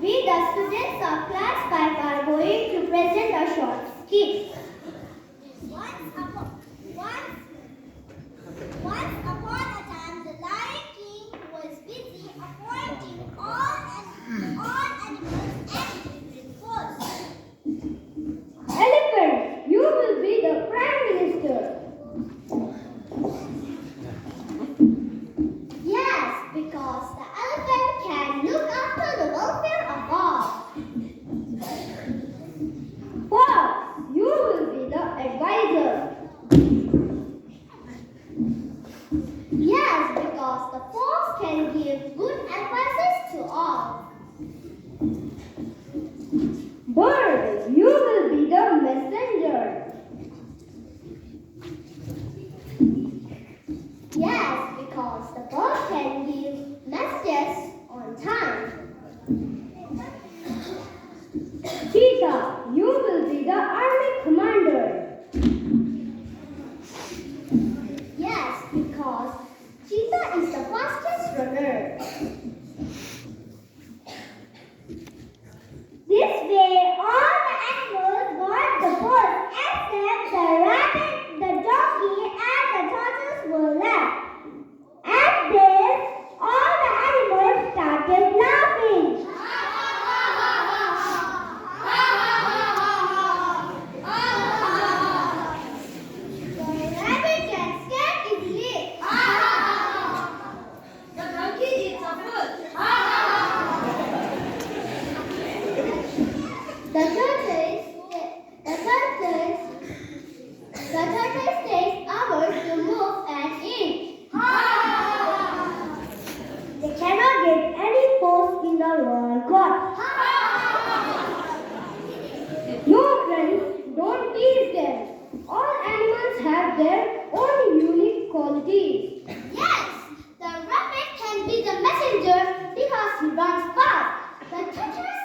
We, the students of class 5, are going to present a short skit. Once upon a time, the Lion King was busy appointing all animals and different posts. Elephant, you will be the Prime Minister. Yes, because the elephant can look after the welfare of all. Fox, you will be the advisor. Yes, because the fox can give good advices to all. Bird, you will be the messenger. Yes, because the bird can give messages on time. Cheetah, you will be the army commander. Yes, because cheetah is the fastest runner. This way, all the animals got the post except the rabbit, the donkey, and the tortoise were left. At this, all the animals started laughing. The rabbit gets scared easily. The donkey eats a foot. The tortoise takes hours to move and eat. They cannot get any post in the royal court. No, friends, don't tease them. All animals have their own unique qualities. Yes, the rabbit can be the messenger because he runs fast. The tortoise